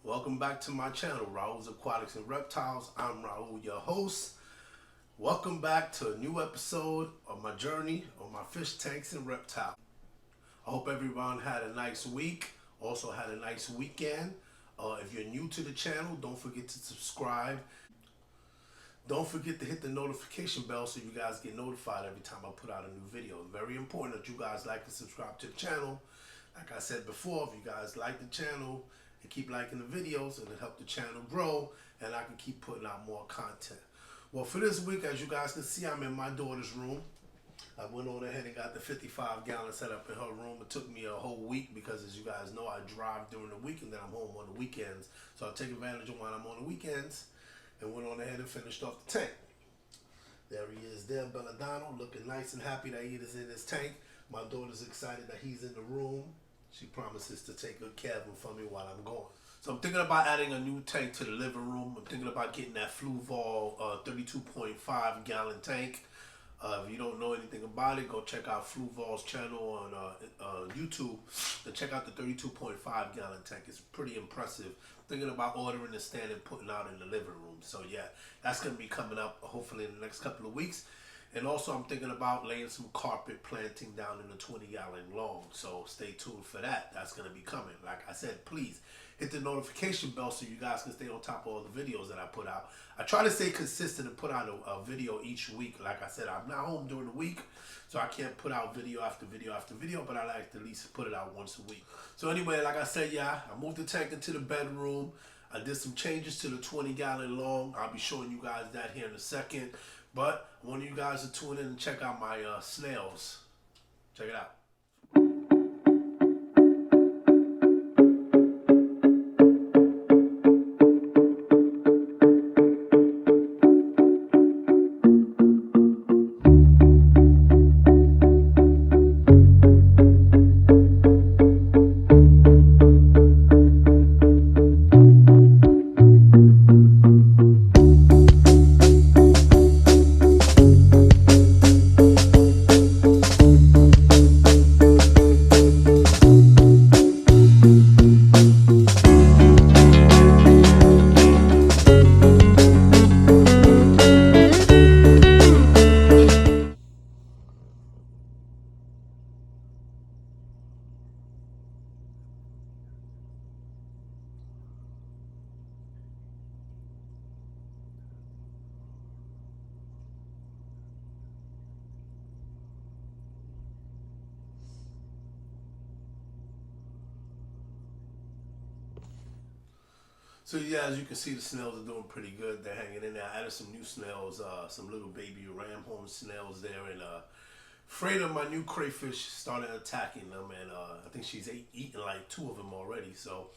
Welcome back to my channel, Raul's Aquatics and Reptiles. I'm Raul, your host. Welcome back to a new episode of my journey on my fish tanks and reptiles. I hope everyone had a nice week, also had a nice weekend. If you're new to the channel, don't forget to subscribe. Don't forget to hit the notification bell so you guys get notified every time I put out a new video. Very important that you guys like and subscribe to the channel. Like I said before, if you guys like the channel, and keep liking the videos, and it help the channel grow, and I can keep putting out more content. Well, for this week, as you guys can see, I'm in my daughter's room. I went on ahead and got the 55-gallon set up in her room. It took me a whole week because, as you guys know, I drive during the week and then I'm home on the weekends. So I take advantage of when I'm on the weekends and went on ahead and finished off the tank. There he is there, Belladonna, looking nice and happy that he is in his tank. My daughter's excited that he's in the room. She promises to take good care of him for me while I'm gone. So I'm thinking about adding a new tank to the living room. I'm thinking about getting that Flowerhorn 32.5-gallon tank. If you don't know anything about it, go check out Flowerhorn's channel on YouTube and check out the 32.5-gallon tank. It's pretty impressive. Thinking about ordering a stand and putting out in the living room. So yeah, that's going to be coming up hopefully in the next couple of weeks. And also I'm thinking about laying some carpet planting down in the 20-gallon long. So stay tuned for that. That's going to be coming. Like I said, please hit the notification bell so you guys can stay on top of all the videos that I put out. I try to stay consistent and put out a video each week. Like I said, I'm not home during the week, so I can't put out video after video after video, but I like to at least put it out once a week. So anyway, like I said, yeah, I moved the tank into the bedroom. I did some changes to the 20-gallon long. I'll be showing you guys that here in a second. But I want you guys to tune in and check out my snails. Check it out. So yeah, as you can see, the snails are doing pretty good. They're hanging in there. I added some new snails, some little baby ramhorn snails there, and Freda, my new crayfish, started attacking them, and I think she's eaten like 2 of them already. So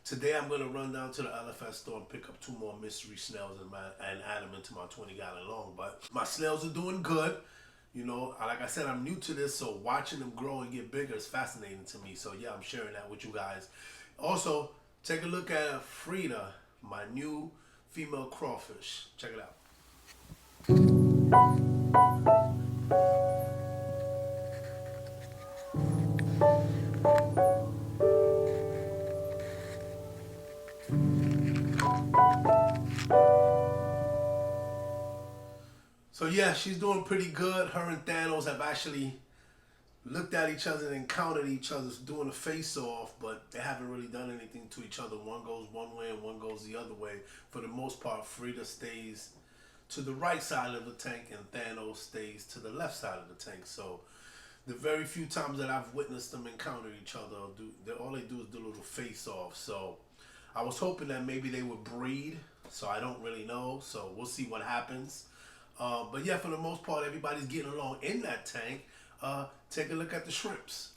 today I'm going to run down to the LFS store and pick up 2 more mystery snails and add them into my 20-gallon long. But my snails are doing good. You know, like I said, I'm new to this, so watching them grow and get bigger is fascinating to me. So yeah, I'm sharing that with you guys. Also, take a look at Freda, my new female crawfish. Check it out. So yeah, she's doing pretty good. Her and Thanos have actually looked at each other and encountered each other doing a face-off, but they haven't really done anything to each other. One goes one way and one goes the other way. For the most part, Freda stays to the right side of the tank and Thanos stays to the left side of the tank. So the very few times that I've witnessed them encounter each other, all they do is do a little face-off. So I was hoping that maybe they would breed, so I don't really know. So we'll see what happens. But yeah, for the most part, everybody's getting along in that tank. Take a look at the shrimps.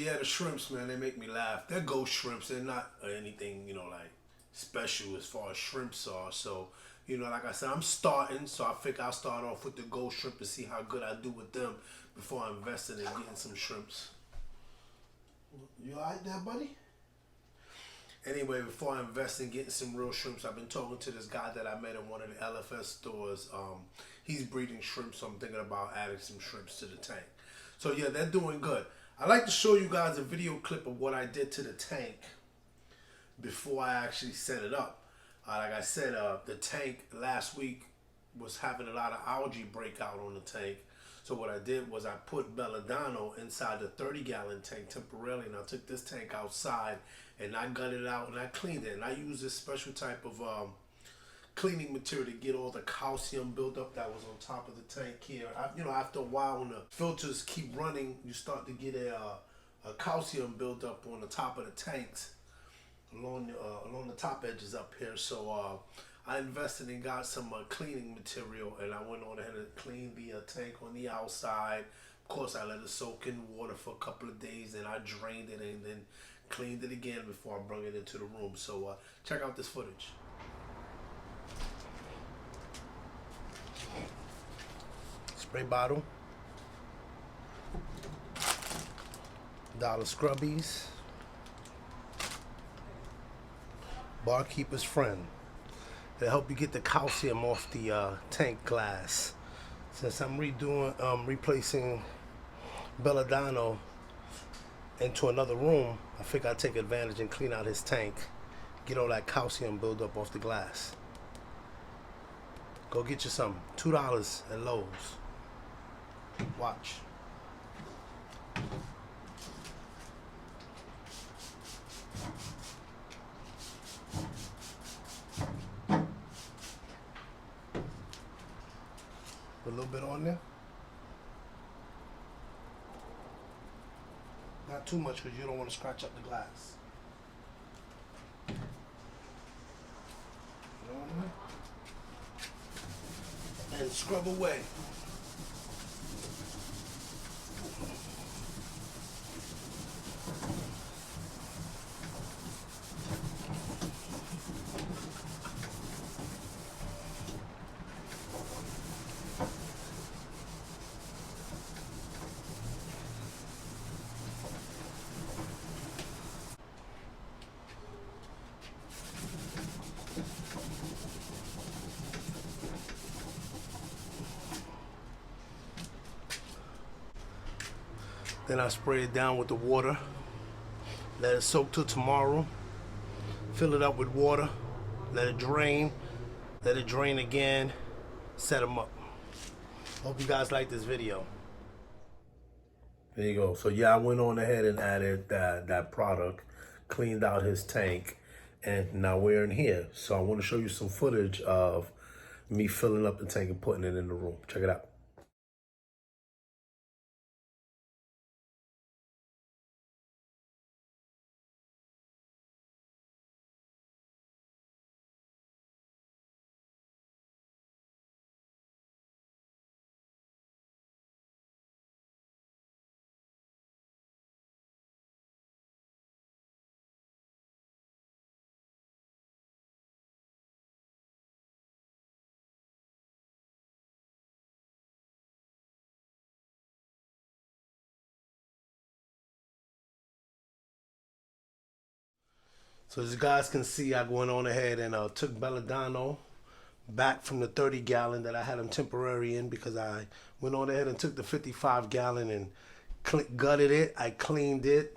yeah, the shrimps, man, they make me laugh. They're ghost shrimps. They're not anything, you know, like special as far as shrimps are. So, you know, like I said, I'm starting, so I think I'll start off with the ghost shrimp and see how good I do with them before I invest in getting some shrimps. You alright there, buddy? Anyway, before I invest in getting some real shrimps, I've been talking to this guy that I met in one of the LFS stores. He's breeding shrimps, so I'm thinking about adding some shrimps to the tank. So yeah, they're doing good. I'd like to show you guys a video clip of what I did to the tank before I actually set it up. Like I said, the tank last week was having a lot of algae breakout on the tank. So what I did was I put belladonna inside the 30-gallon tank temporarily, and I took this tank outside and I gutted it out and I cleaned it. And I used this special type of cleaning material to get all the calcium buildup that was on top of the tank here. You know, after a while, when the filters keep running, you start to get a calcium buildup on the top of the tanks along the top edges up here. So I invested and got some cleaning material, and I went on ahead and cleaned the tank on the outside. Of course, I let it soak in water for a couple of days, and I drained it and then cleaned it again before I brought it into the room. So check out this footage. Spray bottle, dollar scrubbies, barkeeper's friend. It'll help you get the calcium off the tank glass. Since I'm replacing belladonna into another room, I think I'll take advantage and clean out his tank, get all that calcium buildup off the glass. Go get you some. $2 at Lowe's. Watch. Put a little bit on there. Not too much because you don't want to scratch up the glass. And scrub away. Then I spray it down with the water. Let it soak till tomorrow. Fill it up with water. Let it drain. Let it drain again. Set them up. Hope you guys like this video. There you go. So yeah, I went on ahead and added that product, cleaned out his tank, and now we're in here. So I want to show you some footage of me filling up the tank and putting it in the room. Check it out. So as you guys can see, I went on ahead and took belladonna back from the 30-gallon that I had them temporary in, because I went on ahead and took the 55-gallon and gutted it. I cleaned it,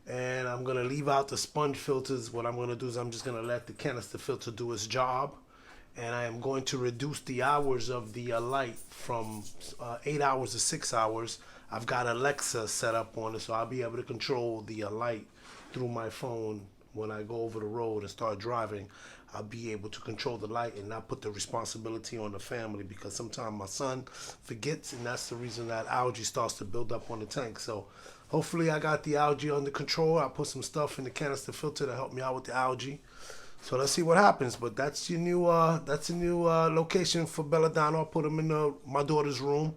and I'm going to leave out the sponge filters. What I'm going to do is I'm just going to let the canister filter do its job, and I am going to reduce the hours of the light from 8 hours to 6 hours. I've got Alexa set up on it, so I'll be able to control the light through my phone. When I go over the road and start driving, I'll be able to control the light and not put the responsibility on the family, because sometimes my son forgets, and that's the reason that algae starts to build up on the tank. So hopefully I got the algae under control. I'll put some stuff in the canister filter to help me out with the algae. So let's see what happens. But that's your new location for belladonna. I'll put them in my daughter's room.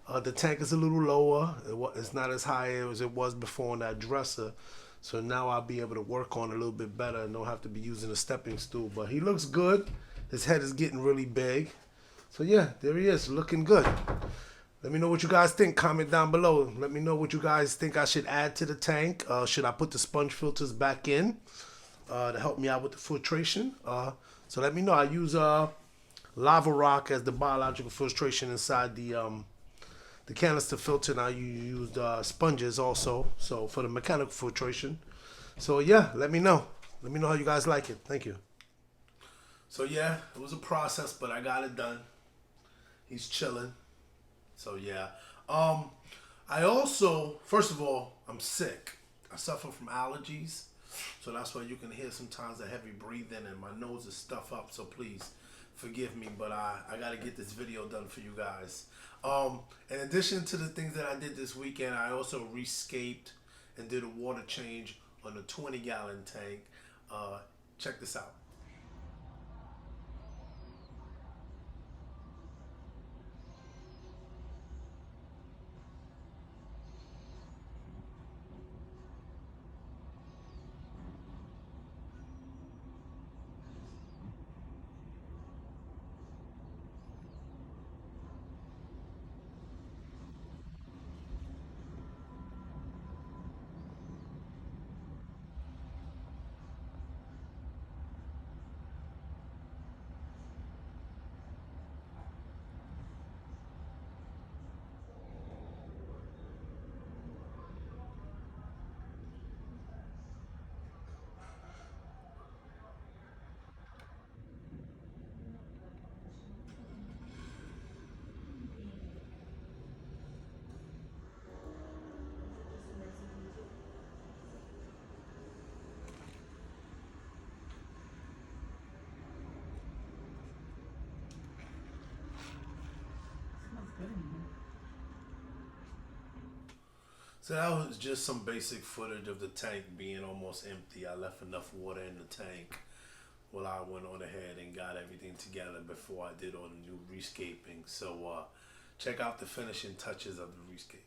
The tank is a little lower. It's not as high as it was before on that dresser. So now I'll be able to work on it a little bit better and don't have to be using a stepping stool. But he looks good. His head is getting really big. So yeah, there he is, looking good. Let me know what you guys think. Comment down below. Let me know what you guys think I should add to the tank. Should I put the sponge filters back in to help me out with the filtration? So let me know. I use lava rock as the biological filtration inside the canister filter. Now you used sponges also, so for the mechanical filtration. So yeah, let me know. Let me know how you guys like it. Thank you. So yeah, it was a process, but I got it done. He's chilling. So yeah. I also, first of all, I'm sick. I suffer from allergies. So that's why you can hear sometimes a heavy breathing and my nose is stuffed up. So please forgive me, but I got to get this video done for you guys. In addition to the things that I did this weekend, I also rescaped and did a water change on the 20-gallon tank. Check this out. So that was just some basic footage of the tank being almost empty. I left enough water in the tank while I went on ahead and got everything together before I did all the new rescaping. So check out the finishing touches of the rescape.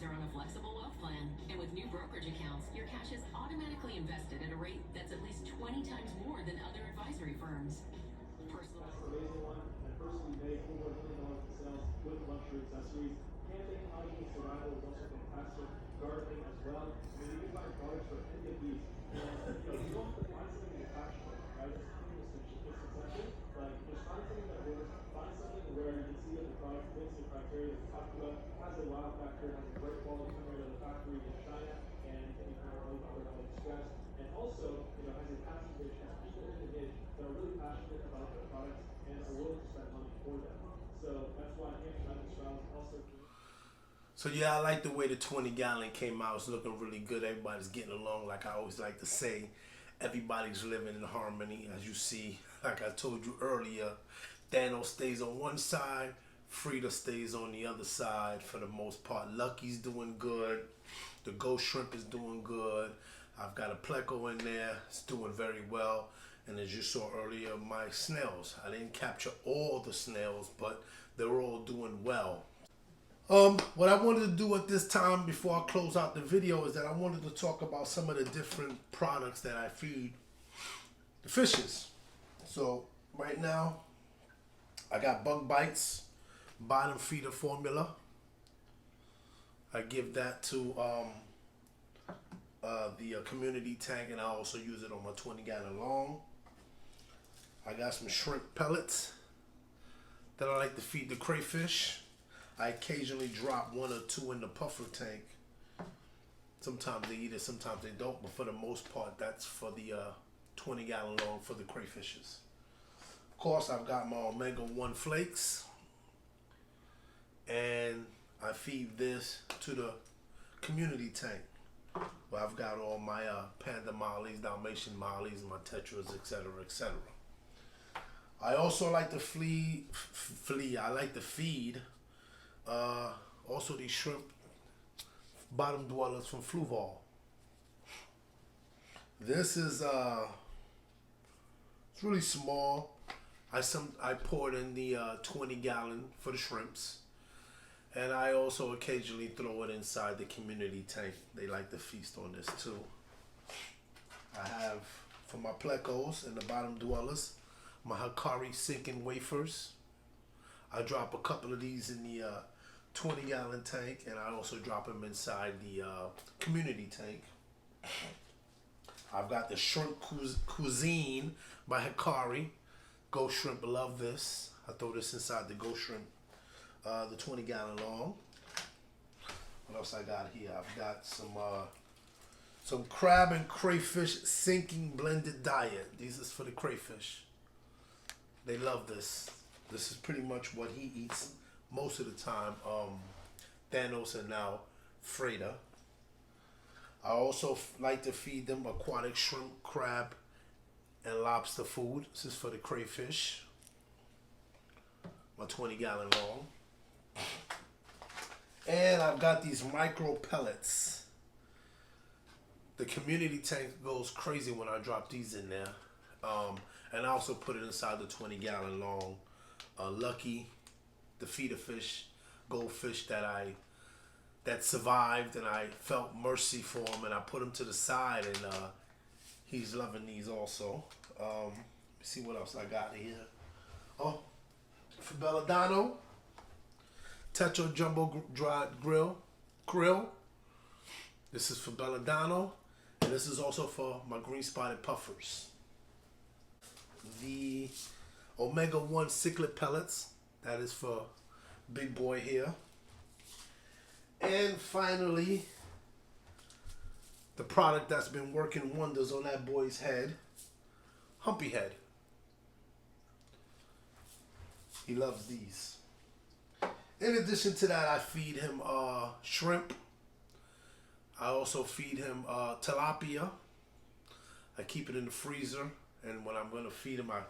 On a flexible wealth plan. And with new brokerage accounts, your cash is automatically invested at a rate that's at least 20 times more than other advisory firms. Personal. That's an amazing one. And personally made over $1 million in sales with luxury accessories. Camping, hiking, survival is also fantastic. Gardening as well. I mean, you can find products for any of these. And you don't have to find something you're passionate about, right? It's kind of misconception. Like, just find something that works. Find something where you can see that the product fits the criteria that we talked about, has a wow factor, has a great quality coming out of the factory in China, and you can really cover AliExpress. And also, has a passion niche, has people in the niche that are really passionate about their products and are willing to spend money for them. So that's why Hampton Island Styles also. So yeah, I like the way the 20-gallon came out. It's looking really good. Everybody's getting along. Like I always like to say, everybody's living in harmony. As you see, like I told you earlier, Thanos stays on one side, Frida stays on the other side for the most part. Lucky's doing good. The ghost shrimp is doing good. I've got a pleco in there. It's doing very well. And as you saw earlier, my snails. I didn't capture all the snails, but they're all doing well. What I wanted to do at this time before I close out the video is that I wanted to talk about some of the different products that I feed the fishes. So right now, I got bug bites, bottom feeder formula. I give that to the community tank, and I also use it on my 20-gallon long. I got some shrimp pellets that I like to feed the crayfish. I occasionally drop 1 or 2 in the puffer tank. Sometimes they eat it, sometimes they don't, but for the most part, that's for the 20-gallon long for the crayfishes. Of course, I've got my omega-1 flakes, and I feed this to the community tank, where I've got all my panda mollies, Dalmatian mollies, my tetras, etc., etc. I also like to feed also these shrimp bottom dwellers from Flowerhorn. This is it's really small. I poured in the 20-gallon for the shrimps, and I also occasionally throw it inside the community tank. They like to feast on this too. I have for my plecos and the bottom dwellers, my Hikari sinking wafers. I drop a couple of these in the 20-gallon tank, and I also drop them inside the community tank. I've got the shrimp cuisine by Hikari. Ghost shrimp love this. I throw this inside the ghost shrimp, the 20-gallon long. What else I got here? I've got some crab and crayfish sinking blended diet. These is for the crayfish. They love this. This is pretty much what he eats most of the time. Thanos and now Freda. I also like to feed them aquatic shrimp, crab, and lobster food. This is for the crayfish. My 20-gallon long. And I've got these micro pellets. The community tank goes crazy when I drop these in there. And I also put it inside the 20-gallon long. Lucky, the feeder fish, goldfish that survived, and I felt mercy for him, and I put him to the side, and he's loving these also. Let's see what else I got here. Oh, for Belladano, Tetra Jumbo Dried Grill. This is for Belladano, and this is also for my green spotted puffers. The omega-1 cichlid pellets, that is for big boy here. And finally, the product that's been working wonders on that boy's head, Humpy Head. He loves these. In addition to that, I feed him shrimp. I also feed him tilapia. I keep it in the freezer, and when I'm going to feed him, I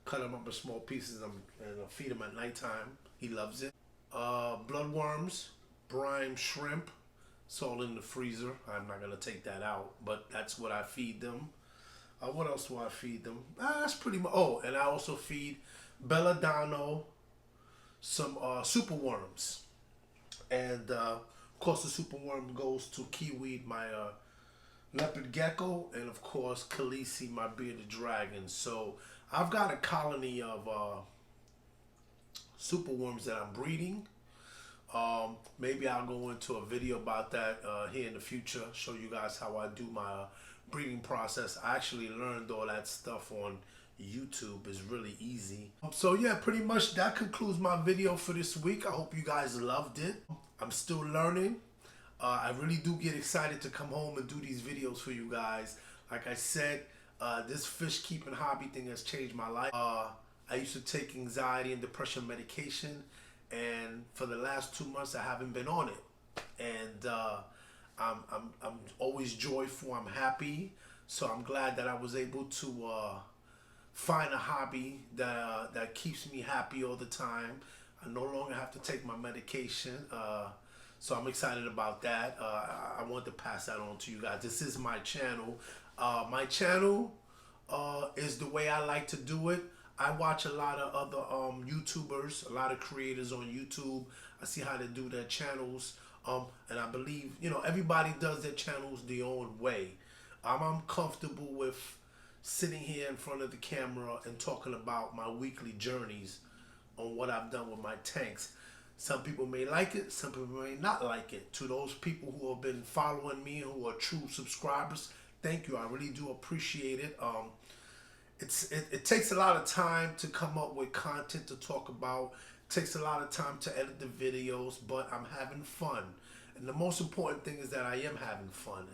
cut them up in small pieces and I feed him at nighttime. He loves it. Bloodworms, brine shrimp. It's all in the freezer. I'm not going to take that out, but that's what I feed them. What else do I feed them? That's pretty much. Oh, and I also feed Belladano some super worms. And of course, the super worm goes to Kiwi, my leopard gecko, and of course, Khaleesi, my bearded dragon. So I've got a colony of super worms that I'm breeding. Maybe I'll go into a video about that here in the future, show you guys how I do my breeding process. I actually learned all that stuff on YouTube. It's really easy. So yeah, pretty much that concludes my video for this week. I hope you guys loved it. I'm still learning. I really do get excited to come home and do these videos for you guys. Like I said, this fish keeping hobby thing has changed my life. I used to take anxiety and depression medication, and for the last 2 months I haven't been on it. And I'm always joyful. I'm happy. So I'm glad that I was able to find a hobby that keeps me happy all the time. I no longer have to take my medication. So I'm excited about that. I want to pass that on to you guys. This is my channel. My channel is the way I like to do it. I watch a lot of other YouTubers, a lot of creators on YouTube. I see how they do their channels. And I believe, everybody does their channels their own way. I'm comfortable with sitting here in front of the camera and talking about my weekly journeys on what I've done with my tanks. Some people may like it, some people may not like it. To those people who have been following me, who are true subscribers, thank you. I really do appreciate it. it takes a lot of time to come up with content to talk about. It takes a lot of time to edit the videos, but I'm having fun. And the most important thing is that I am having fun.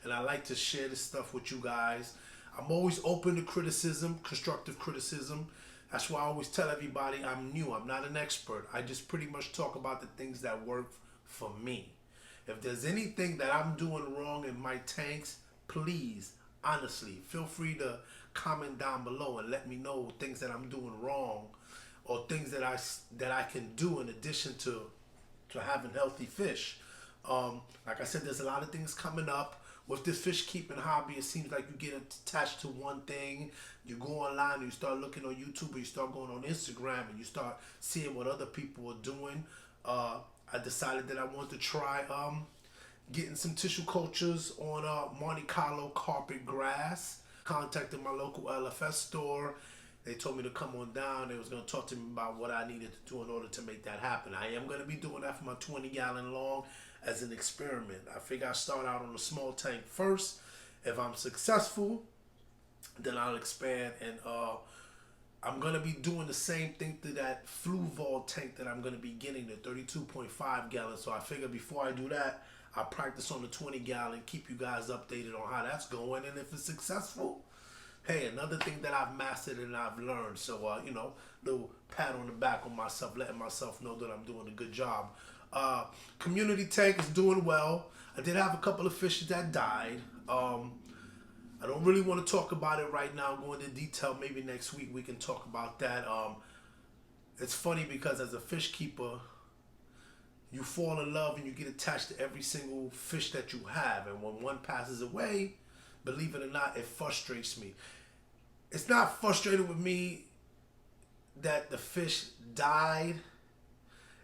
And I like to share this stuff with you guys. I'm always open to criticism, constructive criticism. That's why I always tell everybody I'm new. I'm not an expert. I just pretty much talk about the things that work for me. If there's anything that I'm doing wrong in my tanks, please, honestly, feel free to comment down below and let me know things that I'm doing wrong or things that I can do in addition to having healthy fish. Like I said, there's a lot of things coming up. With this fish keeping hobby, it seems like you get attached to one thing. You go online and you start looking on YouTube, or you start going on Instagram and you start seeing what other people are doing. I decided that I want to try getting some tissue cultures on Monte Carlo carpet grass. Contacted my local LFS store. They told me to come on down. They was going to talk to me about what I needed to do in order to make that happen. I am going to be doing that for my 20-gallon long as an experiment. I figure I start out on a small tank first. If I'm successful, then I'll expand, and I'm going to be doing the same thing to that Flowerhorn tank that I'm going to be getting, the 32.5 gallons. So I figure before I do that, I'll practice on the 20-gallon, keep you guys updated on how that's going, and if it's successful, hey, another thing that I've mastered and I've learned. So, little pat on the back on myself, letting myself know that I'm doing a good job. Community tank is doing well. I did have a couple of fishes that died. I don't really want to talk about it right now, go into detail. Maybe next week we can talk about that. It's funny because as a fish keeper, you fall in love and you get attached to every single fish that you have. And when one passes away, believe it or not, it frustrates me. It's not frustrated with me that the fish died.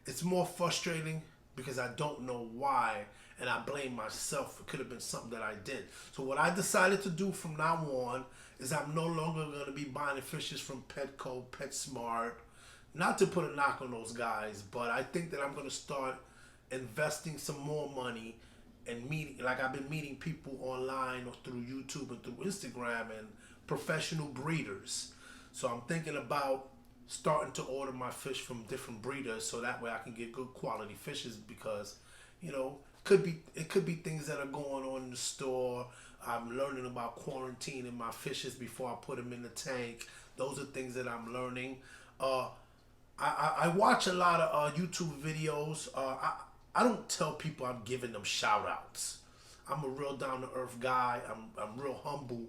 It's more frustrating because I don't know why, and I blame myself. It could have been something that I did. So what I decided to do from now on is I'm no longer going to be buying fishes from Petco, PetSmart. Not to put a knock on those guys, but I think that I'm going to start investing some more money and meeting, like I've been meeting people online or through YouTube and through Instagram and professional breeders. So I'm thinking about starting to order my fish from different breeders so that way I can get good quality fishes, because it could be things that are going on in the store. I'm learning about quarantining my fishes before I put them in the tank. Those are things that I'm learning. I watch a lot of YouTube videos. I don't tell people I'm giving them shout outs. I'm a real down to earth guy. I'm real humble.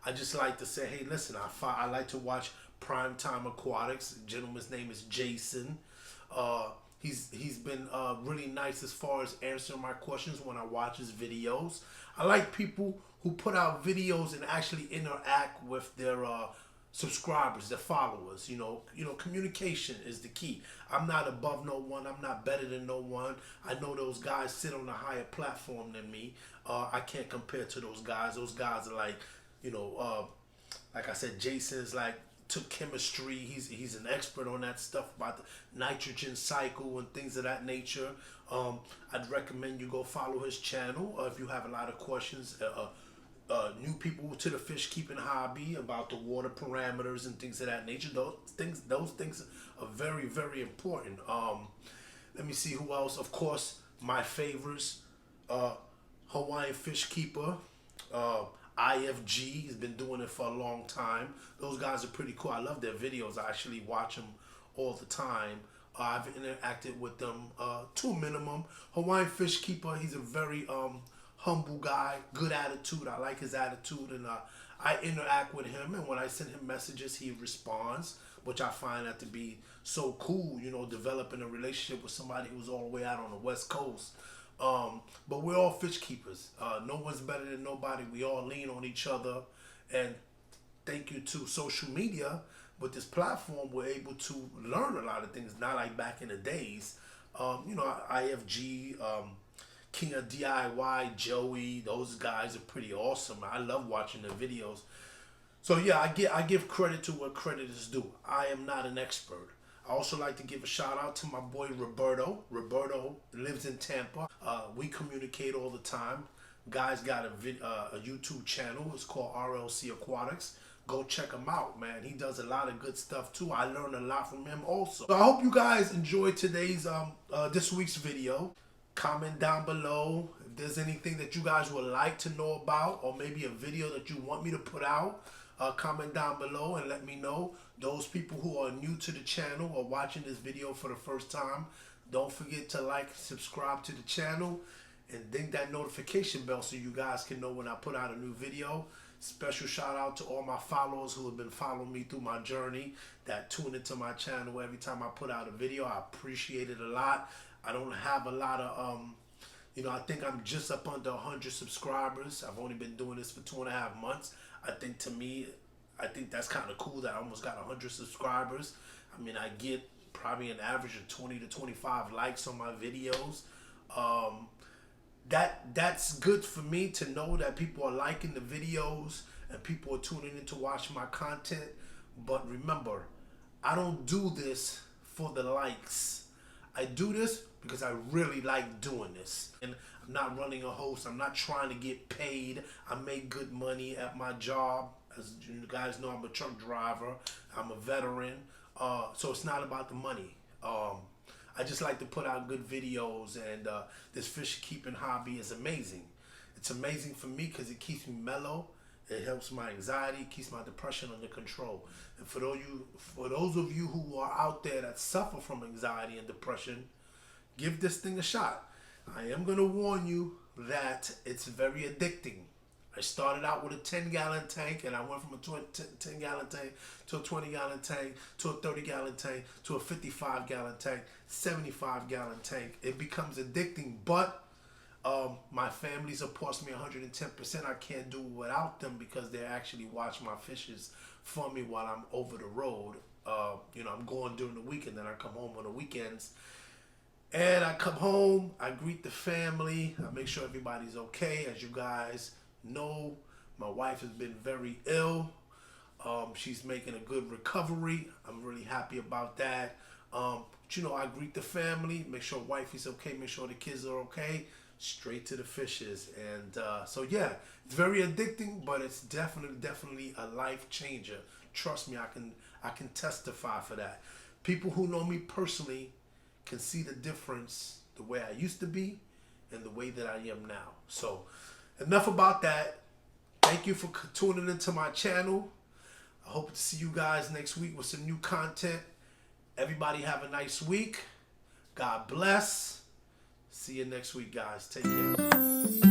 I just like to say, hey, listen, I like to watch Primetime Aquatics. The gentleman's name is Jason. He's been really nice as far as answering my questions when I watch his videos. I like people who put out videos and actually interact with their subscribers, their followers. Communication is the key. I'm not above no one. I'm not better than no one. I know those guys sit on a higher platform than me. I can't compare to those guys. Those guys are like, like I said, Jason's like took chemistry. He's an expert on that stuff about the nitrogen cycle and things of that nature. I'd recommend you go follow his channel if you have a lot of questions. New people to the fish keeping hobby about the water parameters and things of that nature. Those things are very, very important. Let me see who else. Of course, my favorites, Hawaiian Fish Keeper, IFG has been doing it for a long time. Those guys are pretty cool. I love their videos. I actually watch them all the time. I've interacted with them to a minimum. Hawaiian Fish Keeper, he's a very humble guy, good attitude. I like his attitude, and I interact with him, and when I send him messages, he responds, which I find that to be so cool, developing a relationship with somebody who's all the way out on the West Coast. But we're all fish keepers. No one's better than nobody. We all lean on each other, and thank you to social media, with this platform, we're able to learn a lot of things, not like back in the days. IFG, King of DIY, Joey, those guys are pretty awesome. I love watching their videos. So yeah, I give credit to what credit is due. I am not an expert. I also like to give a shout out to my boy Roberto. Roberto lives in Tampa. We communicate all the time. Guy's got a YouTube channel. It's called RLC Aquatics. go check him out, man. He does a lot of good stuff too. I learned a lot from him also. So I hope you guys enjoyed today's this week's video. Comment down below if there's anything that you guys would like to know about, or maybe a video that you want me to put out. Comment down below and let me know. Those people who are new to the channel or watching this video for the first time, don't forget to like, subscribe to the channel, and ding that notification bell so you guys can know when I put out a new video. Special shout out to all my followers who have been following me through my journey, that tune into my channel every time I put out a video. I appreciate it a lot. I don't have a lot of, I think I'm just up under 100 subscribers. I've only been doing this for 2.5 months. I think that's kind of cool that I almost got 100 subscribers. I mean, I get probably an average of 20 to 25 likes on my videos. That's good for me to know that people are liking the videos and people are tuning in to watch my content. But remember, I don't do this for the likes. I do this because I really like doing this. And I'm not running a host. I'm not trying to get paid. I make good money at my job. As you guys know, I'm a truck driver. I'm a veteran. So it's not about the money. I just like to put out good videos, and this fish keeping hobby is amazing. It's amazing for me because it keeps me mellow. It helps my anxiety, keeps my depression under control. And for those of you who are out there that suffer from anxiety and depression, give this thing a shot. I am going to warn you that it's very addicting. I started out with a 10-gallon tank, and I went from a 10-gallon tank to a 20-gallon tank to a 30-gallon tank to a 55-gallon tank, 75-gallon tank. It becomes addicting, but my family supports me 110%. I can't do without them because they actually watch my fishes for me while I'm over the road. I'm going during the week, and then I come home on the weekends. And I come home, I greet the family, I make sure everybody's okay. As you guys know, my wife has been very ill. She's making a good recovery. I'm really happy about that. I greet the family, make sure wifey's okay, make sure the kids are okay, straight to the fishes. And so yeah, it's very addicting, but it's definitely a life changer. Trust me, I can testify for that. People who know me personally can see the difference, the way I used to be and the way that I am now. So enough about that. Thank you for tuning into my channel. I hope to see you guys next week with some new content. Everybody have a nice week. God bless. See you next week, guys. Take care.